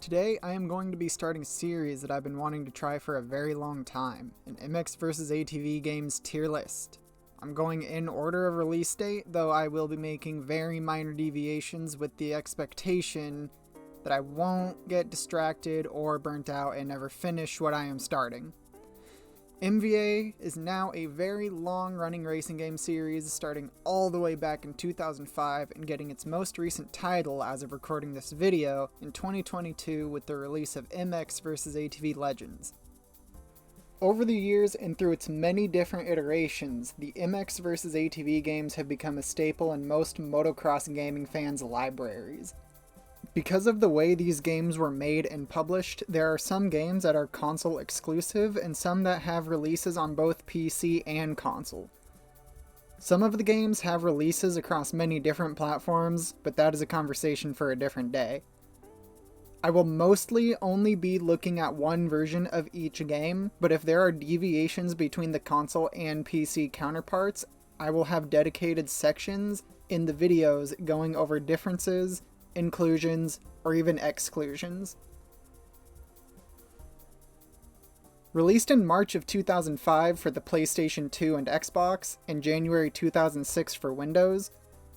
Today I am going to be starting a series that I've been wanting to try for a very long time, an MX vs ATV games tier list. I'm going in order of release date, though I will be making very minor deviations with the expectation that I won't get distracted or burnt out and never finish what I am starting. MvA is now a very long-running racing game series starting all the way back in 2005 and getting its most recent title as of recording this video in 2022 with the release of MX vs ATV Legends. Over the years and through its many different iterations, the MX vs ATV games have become a staple in most motocross gaming fans' libraries. Because of the way these games were made and published, there are some games that are console exclusive and some that have releases on both PC and console. Some of the games have releases across many different platforms, but that is a conversation for a different day. I will mostly only be looking at one version of each game, but if there are deviations between the console and PC counterparts, I will have dedicated sections in the videos going over differences, inclusions, or even exclusions. Released in March of 2005 for the PlayStation 2 and Xbox, and January 2006 for Windows,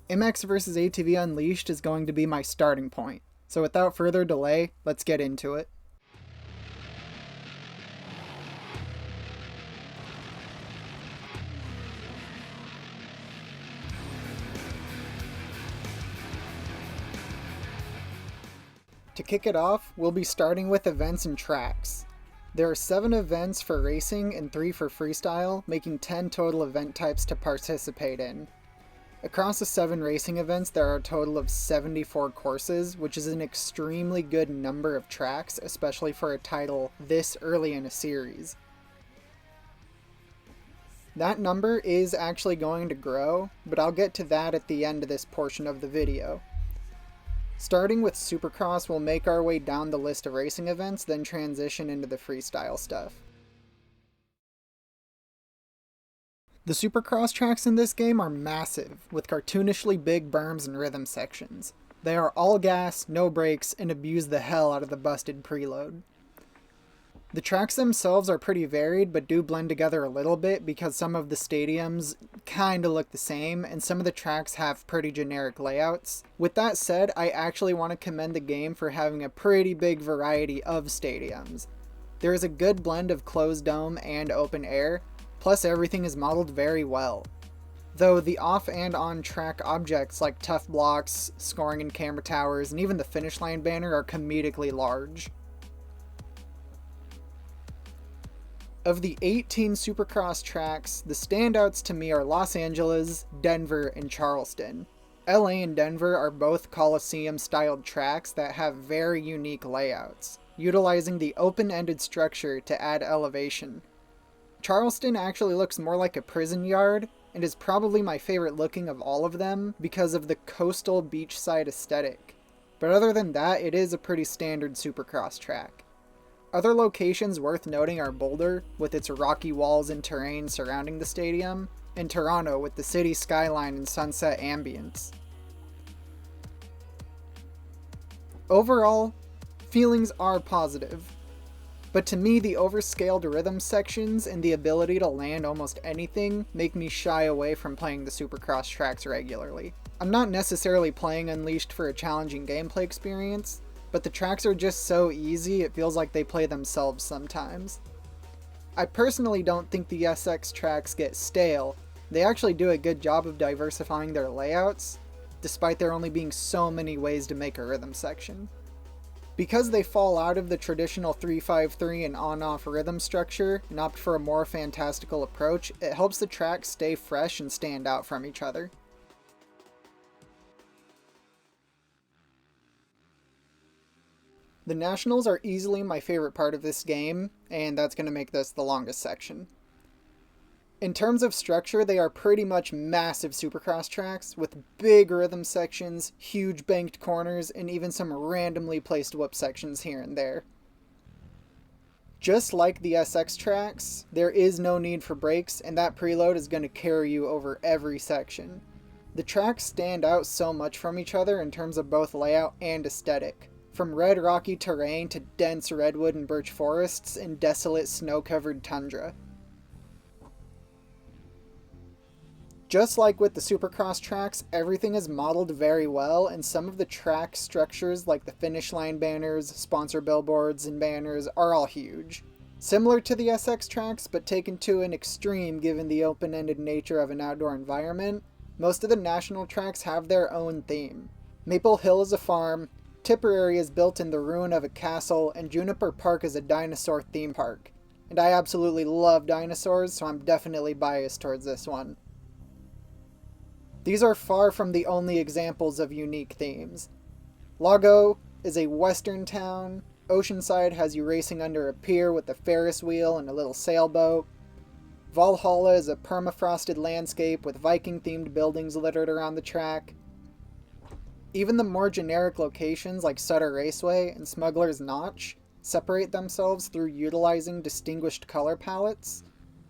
MX vs ATV Unleashed is going to be my starting point. So without further delay, let's get into it. To kick it off, we'll be starting with events and tracks. There are 7 events for racing and 3 for freestyle, making 10 total event types to participate in. Across the 7 racing events, there are a total of 74 courses, which is an extremely good number of tracks, especially for a title this early in a series. That number is actually going to grow, but I'll get to that at the end of this portion of the video. Starting with Supercross, we'll make our way down the list of racing events, then transition into the freestyle stuff. The Supercross tracks in this game are massive, with cartoonishly big berms and rhythm sections. They are all gas, no brakes, and abuse the hell out of the busted preload. The tracks themselves are pretty varied, but do blend together a little bit because some of the stadiums kinda look the same, and some of the tracks have pretty generic layouts. With that said, I actually want to commend the game for having a pretty big variety of stadiums. There is a good blend of closed dome and open air, plus everything is modeled very well. Though the off and on track objects like tough blocks, scoring and camera towers, and even the finish line banner are comedically large. Of the 18 Supercross tracks, the standouts to me are Los Angeles, Denver, and Charleston. LA and Denver are both Coliseum-styled tracks that have very unique layouts, utilizing the open-ended structure to add elevation. Charleston actually looks more like a prison yard, and is probably my favorite looking of all of them because of the coastal beachside aesthetic. But other than that, it is a pretty standard Supercross track. Other locations worth noting are Boulder, with its rocky walls and terrain surrounding the stadium, and Toronto with the city skyline and sunset ambience. Overall, feelings are positive, but to me the overscaled rhythm sections and the ability to land almost anything make me shy away from playing the Supercross tracks regularly. I'm not necessarily playing Unleashed for a challenging gameplay experience, but the tracks are just so easy it feels like they play themselves sometimes. I personally don't think the SX tracks get stale. They actually do a good job of diversifying their layouts, despite there only being so many ways to make a rhythm section. Because they fall out of the traditional 3-5-3 and on-off rhythm structure and opt for a more fantastical approach, it helps the tracks stay fresh and stand out from each other. The Nationals are easily my favorite part of this game, and that's going to make this the longest section. In terms of structure, they are pretty much massive Supercross tracks, with big rhythm sections, huge banked corners, and even some randomly placed whoop sections here and there. Just like the SX tracks, there is no need for brakes, and that preload is going to carry you over every section. The tracks stand out so much from each other in terms of both layout and aesthetic. from red rocky terrain to dense redwood and birch forests and desolate snow-covered tundra. Just like with the Supercross tracks, everything is modeled very well, and some of the track structures like the finish line banners, sponsor billboards, and banners are all huge. Similar to the SX tracks, but taken to an extreme given the open-ended nature of an outdoor environment, most of the national tracks have their own theme. Maple Hill is a farm, Tipperary is built in the ruin of a castle, and Juniper Park is a dinosaur theme park. And I absolutely love dinosaurs, so I'm definitely biased towards this one. These are far from the only examples of unique themes. Lago is a western town, Oceanside has you racing under a pier with a Ferris wheel and a little sailboat. Valhalla is a permafrosted landscape with Viking-themed buildings littered around the track. Even the more generic locations like Sutter Raceway and Smuggler's Notch separate themselves through utilizing distinguished color palettes.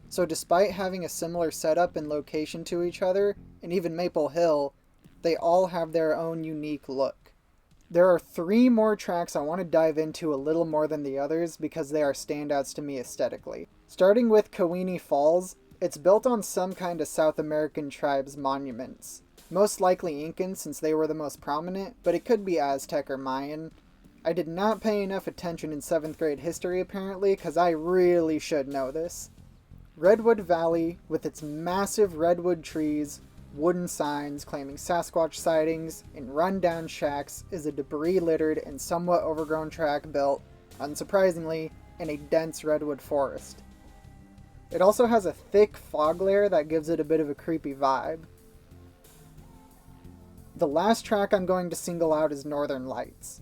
So despite having a similar setup and location to each other, and even Maple Hill, they all have their own unique look. There are 3 more tracks I want to dive into a little more than the others because they are standouts to me aesthetically. Starting with Kawini Falls, it's built on some kind of South American tribe's monuments. Most likely Incan since they were the most prominent, but it could be Aztec or Mayan. I did not pay enough attention in 7th grade history apparently, because I really should know this. Redwood Valley, with its massive redwood trees, wooden signs claiming Sasquatch sightings, and run-down shacks, is a debris-littered and somewhat overgrown track built, unsurprisingly, in a dense redwood forest. It also has a thick fog layer that gives it a bit of a creepy vibe. The last track I'm going to single out is Northern Lights.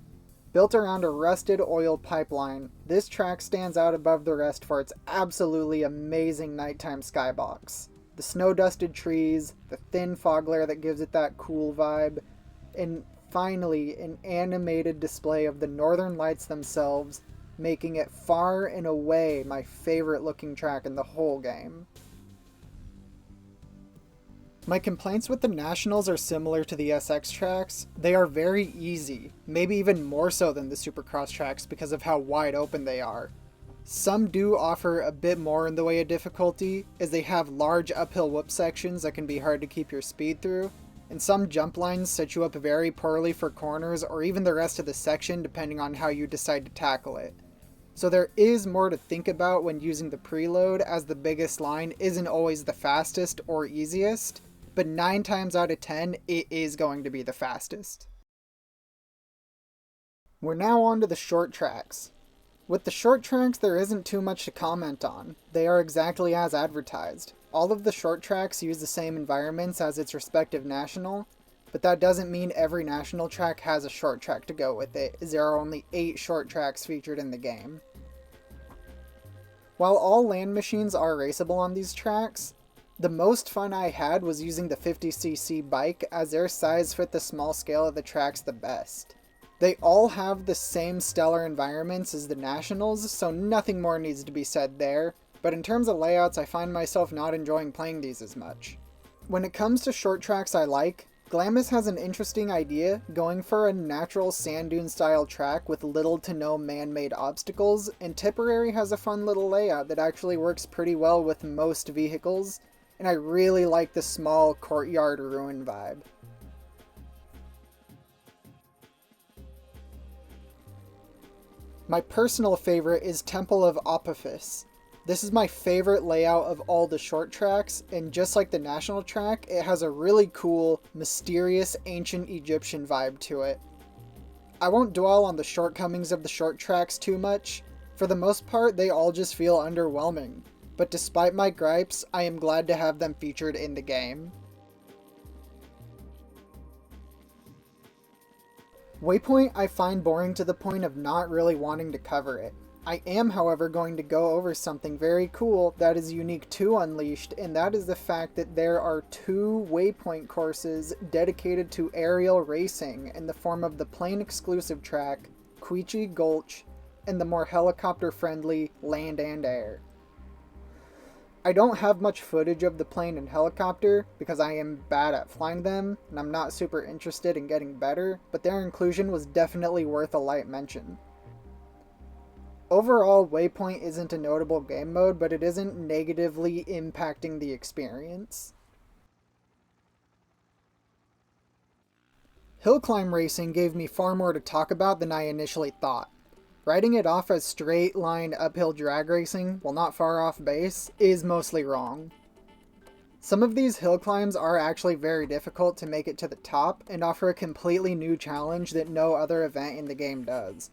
Built around a rusted oil pipeline, this track stands out above the rest for its absolutely amazing nighttime skybox. The snow-dusted trees, the thin fog layer that gives it that cool vibe, and finally an animated display of the Northern Lights themselves, making it far and away my favorite looking track in the whole game. My complaints with the Nationals are similar to the SX tracks. They are very easy, maybe even more so than the Supercross tracks because of how wide open they are. Some do offer a bit more in the way of difficulty, as they have large uphill whoop sections that can be hard to keep your speed through, and some jump lines set you up very poorly for corners or even the rest of the section depending on how you decide to tackle it. So there is more to think about when using the preload, as the biggest line isn't always the fastest or easiest, but 9 times out of 10 it is going to be the fastest. We're now on to the short tracks. With the short tracks, there isn't too much to comment on. They are exactly as advertised. All of the short tracks use the same environments as its respective national, but that doesn't mean every national track has a short track to go with it, as there are only 8 short tracks featured in the game. While all land machines are raceable on these tracks, the most fun I had was using the 50cc bike, as their size fit the small scale of the tracks the best. They all have the same stellar environments as the Nationals, so nothing more needs to be said there, but in terms of layouts I find myself not enjoying playing these as much. When it comes to short tracks I like, Glamis has an interesting idea, going for a natural sand dune style track with little to no man-made obstacles, and Tipperary has a fun little layout that actually works pretty well with most vehicles, and I really like the small courtyard ruin vibe. My personal favorite is Temple of Apophis. This is my favorite layout of all the short tracks, and just like the national track, it has a really cool, mysterious, ancient Egyptian vibe to it. I won't dwell on the shortcomings of the short tracks too much. For the most part, they all just feel underwhelming, but despite my gripes, I am glad to have them featured in the game. Waypoint I find boring to the point of not really wanting to cover it. I am, however, going to go over something very cool that is unique to Unleashed, and that is the fact that there are 2 Waypoint courses dedicated to aerial racing in the form of the plane exclusive track, Queechy Gulch, and the more helicopter friendly Land and Air. I don't have much footage of the plane and helicopter because I am bad at flying them and I'm not super interested in getting better, but their inclusion was definitely worth a light mention. Overall, Waypoint isn't a notable game mode, but it isn't negatively impacting the experience. Hill climb racing gave me far more to talk about than I initially thought. Writing it off as straight-line uphill drag racing, while not far off base, is mostly wrong. Some of these hill climbs are actually very difficult to make it to the top, and offer a completely new challenge that no other event in the game does.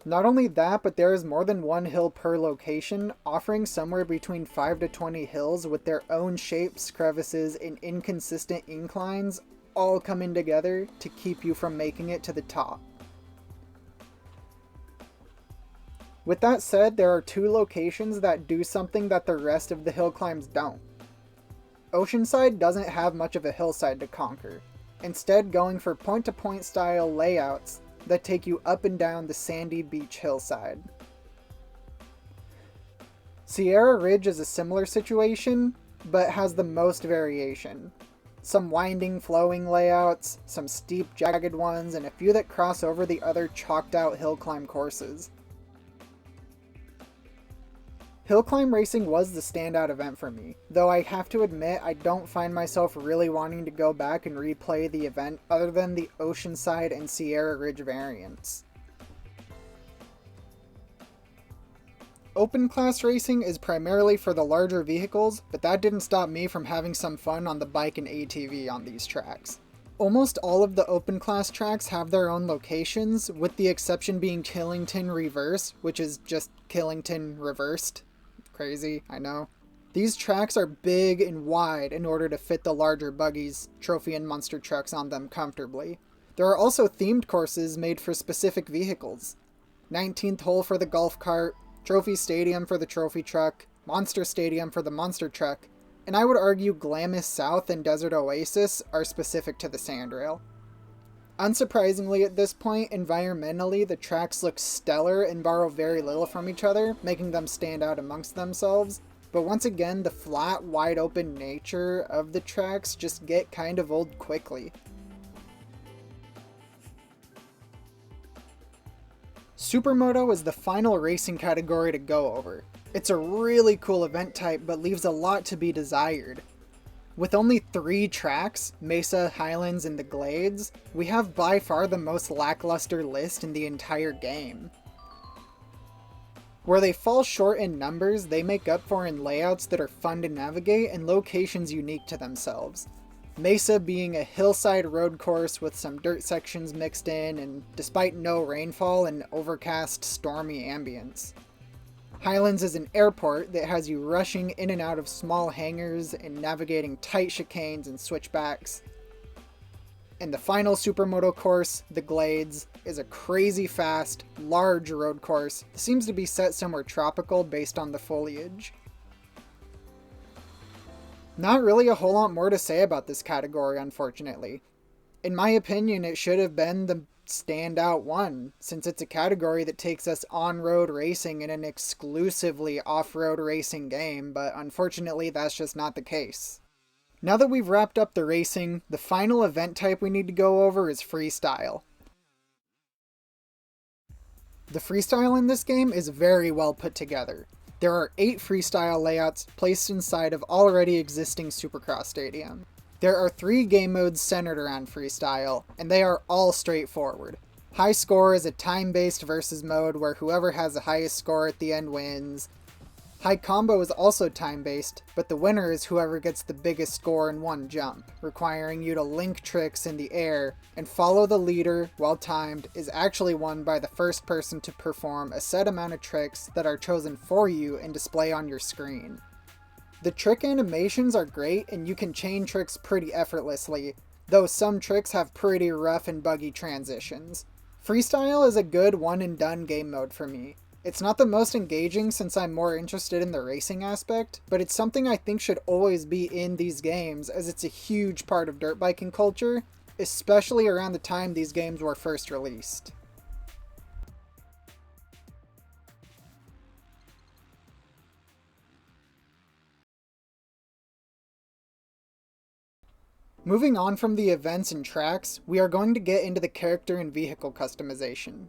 Not only that, but there is more than one hill per location, offering somewhere between 5 to 20 hills with their own shapes, crevices, and inconsistent inclines, all coming together to keep you from making it to the top. With that said, there are two locations that do something that the rest of the hill climbs don't. Oceanside doesn't have much of a hillside to conquer, instead going for point-to-point style layouts that take you up and down the sandy beach hillside. Sierra Ridge is a similar situation, but has the most variation. Some winding, flowing layouts, some steep, jagged ones, and a few that cross over the other chalked-out hill climb courses. Hill climb racing was the standout event for me, though I have to admit I don't find myself really wanting to go back and replay the event other than the Oceanside and Sierra Ridge variants. Open class racing is primarily for the larger vehicles, but that didn't stop me from having some fun on the bike and ATV on these tracks. Almost all of the open class tracks have their own locations, with the exception being Killington Reverse, which is just Killington reversed. Crazy, I know. These tracks are big and wide in order to fit the larger buggies, trophy and monster trucks on them comfortably. There are also themed courses made for specific vehicles. 19th hole for the golf cart, Trophy Stadium for the trophy truck, Monster Stadium for the monster truck, and I would argue Glamis South and Desert Oasis are specific to the sandrail. Unsurprisingly at this point, environmentally, the tracks look stellar and borrow very little from each other, making them stand out amongst themselves, but once again, the flat, wide open nature of the tracks just get kind of old quickly. Supermoto is the final racing category to go over. It's a really cool event type, but leaves a lot to be desired. With only 3 tracks, Mesa, Highlands, and the Glades, we have by far the most lackluster list in the entire game. Where they fall short in numbers, they make up for in layouts that are fun to navigate and locations unique to themselves. Mesa being a hillside road course with some dirt sections mixed in, and despite no rainfall, an overcast, stormy ambience. Highlands is an airport that has you rushing in and out of small hangars and navigating tight chicanes and switchbacks. And the final Supermoto course, the Glades, is a crazy fast, large road course that seems to be set somewhere tropical based on the foliage. Not really a whole lot more to say about this category, unfortunately. In my opinion, it should have been the standout one, since it's a category that takes us on-road racing in an exclusively off-road racing game, but unfortunately that's just not the case. Now that we've wrapped up the racing, the final event type we need to go over is freestyle. The freestyle in this game is very well put together. There are 8 freestyle layouts placed inside of already existing Supercross stadium. There are 3 game modes centered around freestyle, and they are all straightforward. High score is a time-based versus mode where whoever has the highest score at the end wins. High combo is also time-based, but the winner is whoever gets the biggest score in one jump, requiring you to link tricks in the air, and follow the leader while timed is actually won by the first person to perform a set amount of tricks that are chosen for you and display on your screen. The trick animations are great and you can chain tricks pretty effortlessly, though some tricks have pretty rough and buggy transitions. Freestyle is a good one and done game mode for me. It's not the most engaging since I'm more interested in the racing aspect, but it's something I think should always be in these games as it's a huge part of dirt biking culture, especially around the time these games were first released. Moving on from the events and tracks, we are going to get into the character and vehicle customization.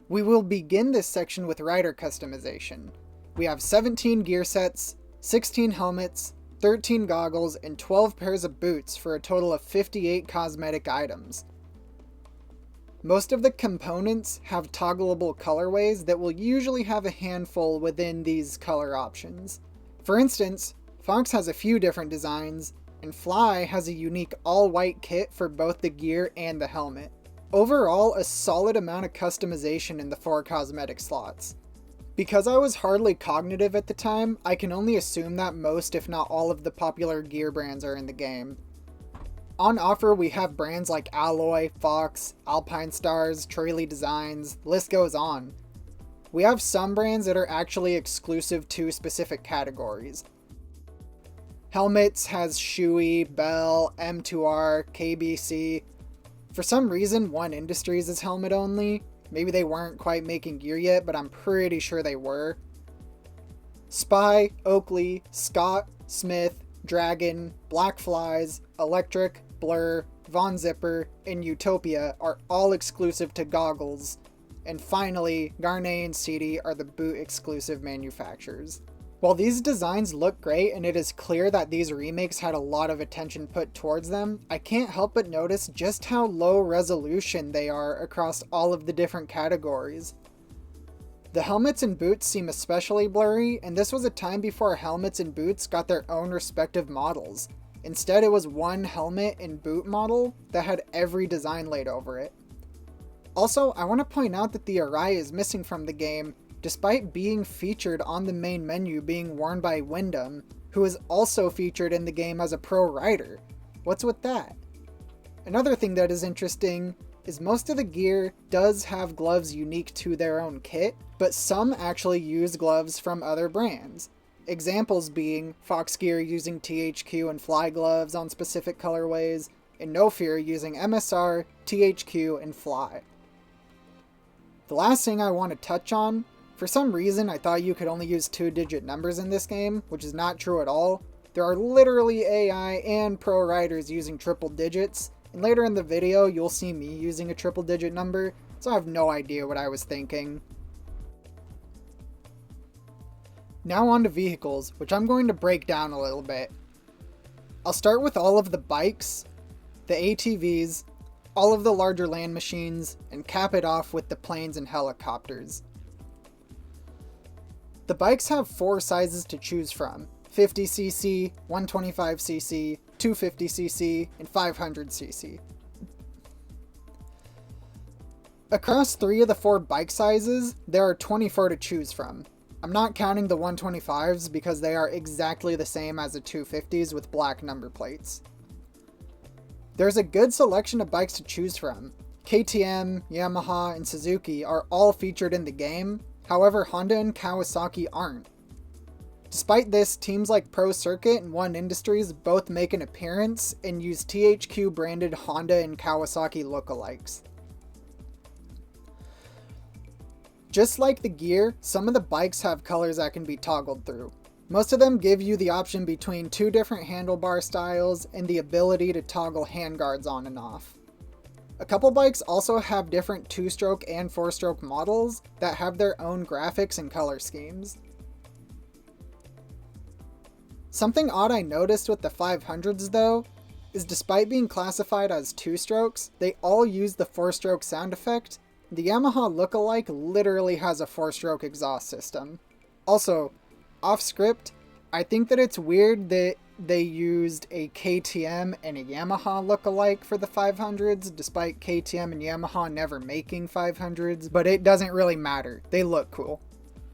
We will begin this section with rider customization. We have 17 gear sets, 16 helmets, 13 goggles, and 12 pairs of boots for a total of 58 cosmetic items. Most of the components have toggleable colorways that will usually have a handful within these color options. For instance, Fox has a few different designs, and Fly has a unique all-white kit for both the gear and the helmet. Overall, a solid amount of customization in the 4 cosmetic slots. Because I was hardly cognitive at the time, I can only assume that most if not all of the popular gear brands are in the game. On offer we have brands like Alloy, Fox, Alpine Stars, Traley Designs, list goes on. We have some brands that are actually exclusive to specific categories. Helmets has Shui, Bell, M2R, KBC. For some reason, One Industries is helmet only. Maybe they weren't quite making gear yet, but I'm pretty sure they were. Spy, Oakley, Scott, Smith, Dragon, Black Flies, Electric, Blur, Von Zipper, and Utopia are all exclusive to goggles. And finally, Garnet and Seedy are the boot exclusive manufacturers. While these designs look great and it is clear that these remakes had a lot of attention put towards them, I can't help but notice just how low resolution they are across all of the different categories. The helmets and boots seem especially blurry, and this was a time before helmets and boots got their own respective models. Instead, it was one helmet and boot model that had every design laid over it. Also, I want to point out that the Arai is missing from the game, despite being featured on the main menu being worn by Wyndham, who is also featured in the game as a pro rider. What's with that? Another thing that is interesting is most of the gear does have gloves unique to their own kit, but some actually use gloves from other brands. Examples being Fox Gear using THQ and Fly gloves on specific colorways, and No Fear using MSR, THQ, and Fly. The last thing I want to touch on, for some reason I thought you could only use 2-digit numbers in this game, which is not true at all. There are literally AI and pro riders using triple digits, and later in the video you'll see me using a triple digit number, so I have no idea what I was thinking. Now on to vehicles, which I'm going to break down a little bit. I'll start with all of the bikes, the ATVs, all of the larger land machines, and cap it off with the planes and helicopters. The bikes have 4 sizes to choose from: 50cc, 125cc, 250cc, and 500cc. Across 3 of the 4 bike sizes, there are 24 to choose from. I'm not counting the 125s because they are exactly the same as the 250s with black number plates. There's a good selection of bikes to choose from. KTM, Yamaha, and Suzuki are all featured in the game, however Honda and Kawasaki aren't. Despite this, teams like Pro Circuit and One Industries both make an appearance and use THQ branded Honda and Kawasaki lookalikes. Just like the gear, some of the bikes have colors that can be toggled through. Most of them give you the option between 2 different handlebar styles and the ability to toggle handguards on and off. A couple bikes also have different 2-stroke and 4-stroke models that have their own graphics and color schemes. Something odd I noticed with the 500s though, is despite being classified as 2-strokes, they all use the 4-stroke sound effect. The Yamaha lookalike literally has a 4-stroke exhaust system. Also, off script, I think that it's weird that they used a KTM and a Yamaha lookalike for the 500s, despite KTM and Yamaha never making 500s, but it doesn't really matter. They look cool.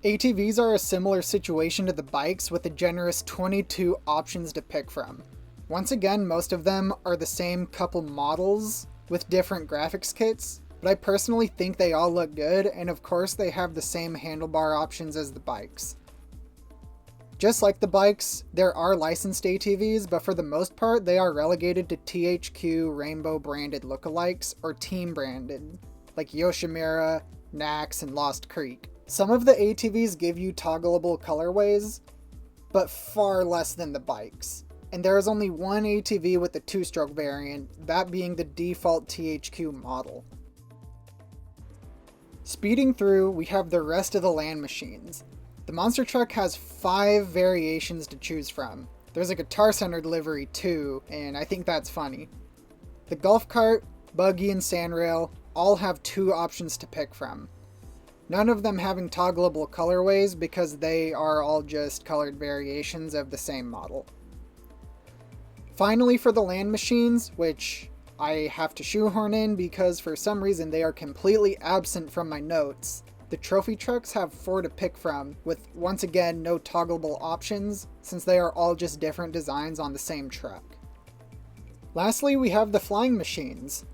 ATVs are a similar situation to the bikes with a generous 22 options to pick from. Once again, most of them are the same couple models with different graphics kits, but I personally think they all look good, and of course they have the same handlebar options as the bikes. Just like the bikes, there are licensed ATVs, but for the most part they are relegated to THQ Rainbow branded lookalikes or team branded, like Yoshimura, Nax, and Lost Creek. Some of the ATVs give you toggleable colorways, but far less than the bikes. and there is only one ATV with the 2-stroke variant, that being the default THQ model. Speeding through, we have the rest of the land machines. The monster truck has 5 variations to choose from. There's a Guitar Center livery too, and I think that's funny. The golf cart, buggy, and sandrail all have 2 options to pick from. None of them having toggleable colorways because they are all just colored variations of the same model. Finally, for the land machines, which I have to shoehorn in because for some reason they are completely absent from my notes, the trophy trucks have 4 to pick from, with once again no toggleable options since they are all just different designs on the same truck. Lastly, we have the flying machines.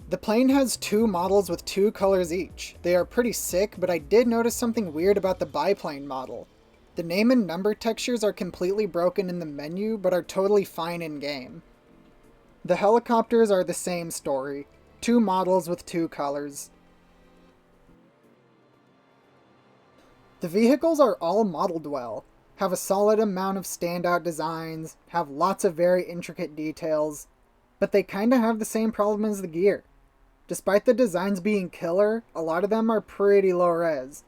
The plane has 2 models with 2 colors each. They are pretty sick, but I did notice something weird about the biplane model. The name and number textures are completely broken in the menu, but are totally fine in game. The helicopters are the same story. 2 models with 2 colors. The vehicles are all modeled well, have a solid amount of standout designs, have lots of very intricate details, but they kinda have the same problem as the gear. Despite the designs being killer, a lot of them are pretty low res.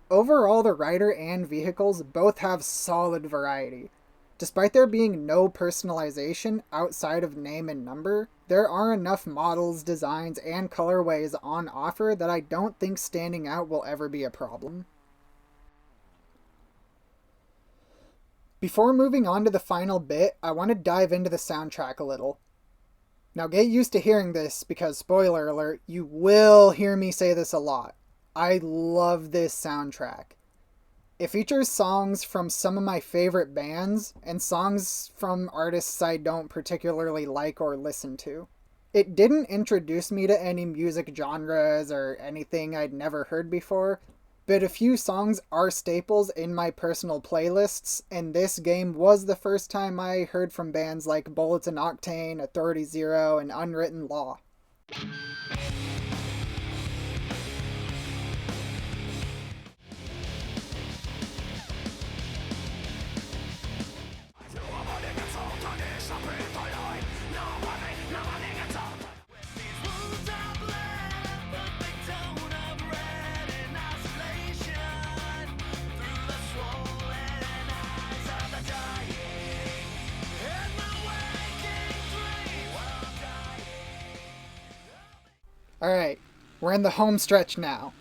Overall, the rider and vehicles both have solid variety. Despite there being no personalization outside of name and number, there are enough models, designs, and colorways on offer that I don't think standing out will ever be a problem. Before moving on to the final bit, I want to dive into the soundtrack a little. Now get used to hearing this because, spoiler alert, you will hear me say this a lot. I love this soundtrack. It features songs from some of my favorite bands and songs from artists I don't particularly like or listen to. It didn't introduce me to any music genres or anything I'd never heard before, but a few songs are staples in my personal playlists, and this game was the first time I heard from bands like Bullets and Octane, Authority Zero, and Unwritten Law. Alright, we're in the home stretch now.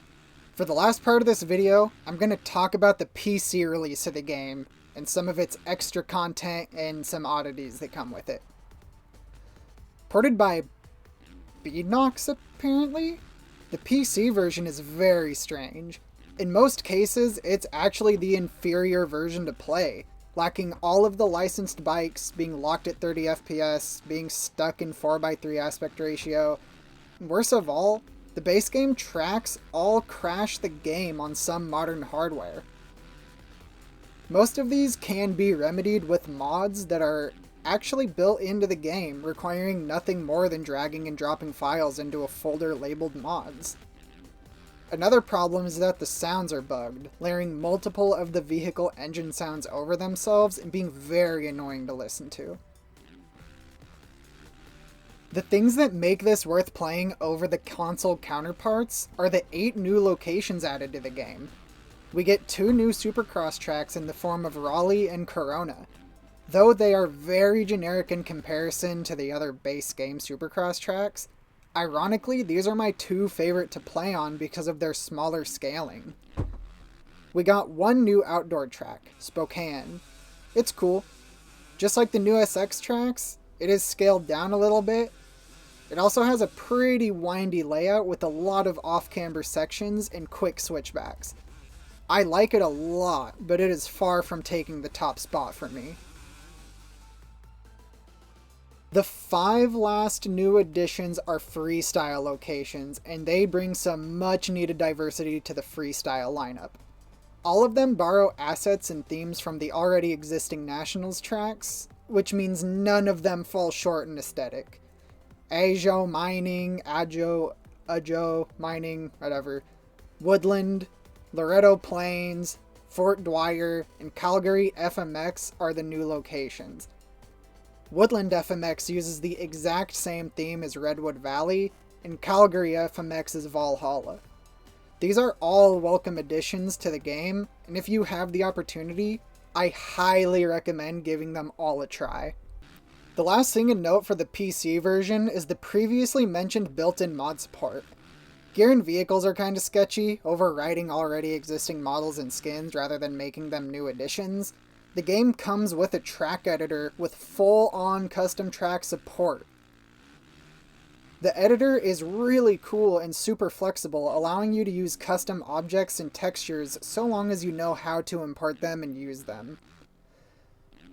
For the last part of this video, I'm going to talk about the PC release of the game, and some of its extra content and some oddities that come with it. Ported by Beatnox, apparently? The PC version is very strange. In most cases, it's actually the inferior version to play, lacking all of the licensed bikes, being locked at 30 FPS, being stuck in 4:3 aspect ratio. Worst of all, the base game tracks all crash the game on some modern hardware. Most of these can be remedied with mods that are actually built into the game, requiring nothing more than dragging and dropping files into a folder labeled mods. Another problem is that the sounds are bugged, layering multiple of the vehicle engine sounds over themselves and being very annoying to listen to. The things that make this worth playing over the console counterparts are the 8 new locations added to the game. We get 2 new Supercross tracks in the form of Raleigh and Corona. Though they are very generic in comparison to the other base game Supercross tracks, ironically these are my 2 favorite to play on because of their smaller scaling. We got 1 new outdoor track, Spokane. It's cool. Just like the new SX tracks, it is scaled down a little bit. It also has a pretty windy layout with a lot of off-camber sections and quick switchbacks. I like it a lot, but it is far from taking the top spot for me. The 5 last new additions are freestyle locations, and they bring some much needed diversity to the freestyle lineup. All of them borrow assets and themes from the already existing Nationals tracks, which means none of them fall short in aesthetic. Ajo Mining, Ajo Mining, whatever, Woodland, Loretto Plains, Fort Dwyer, and Calgary FMX are the new locations. Woodland FMX uses the exact same theme as Redwood Valley, and Calgary FMX is Valhalla. These are all welcome additions to the game, and if you have the opportunity, I highly recommend giving them all a try. The last thing to note for the PC version is the previously mentioned built-in mod support. Gear and vehicles are kinda sketchy, overriding already existing models and skins rather than making them new additions. The game comes with a track editor with full-on custom track support. The editor is really cool and super flexible, allowing you to use custom objects and textures so long as you know how to import them and use them.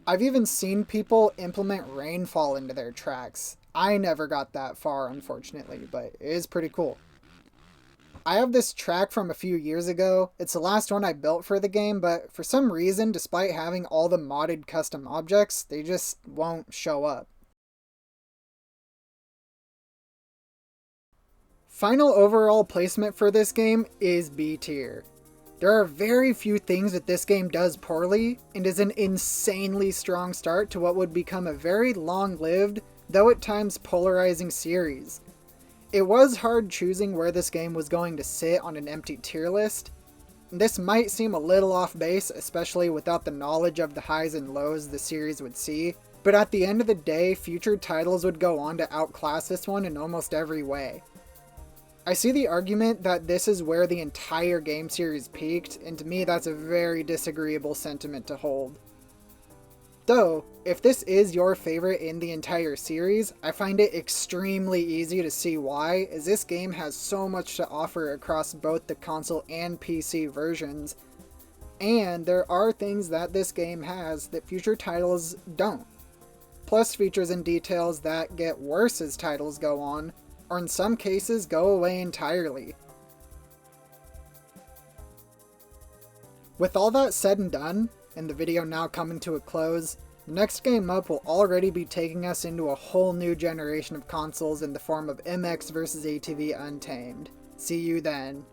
I've even seen people implement rainfall into their tracks. I never got that far, unfortunately, but it is pretty cool. I have this track from a few years ago. It's the last one I built for the game, but for some reason, despite having all the modded custom objects, they just won't show up. Final overall placement for this game is B tier. There are very few things that this game does poorly, and is an insanely strong start to what would become a very long-lived, though at times polarizing series. It was hard choosing where this game was going to sit on an empty tier list. This might seem a little off base, especially without the knowledge of the highs and lows the series would see, but at the end of the day, future titles would go on to outclass this one in almost every way. I see the argument that this is where the entire game series peaked, and to me that's a very disagreeable sentiment to hold. Though, if this is your favorite in the entire series, I find it extremely easy to see why, as this game has so much to offer across both the console and PC versions, and there are things that this game has that future titles don't. Plus features and details that get worse as titles go on, or in some cases go away entirely. With all that said and done, and the video now coming to a close, the next game up will already be taking us into a whole new generation of consoles in the form of MX vs ATV Untamed. See you then.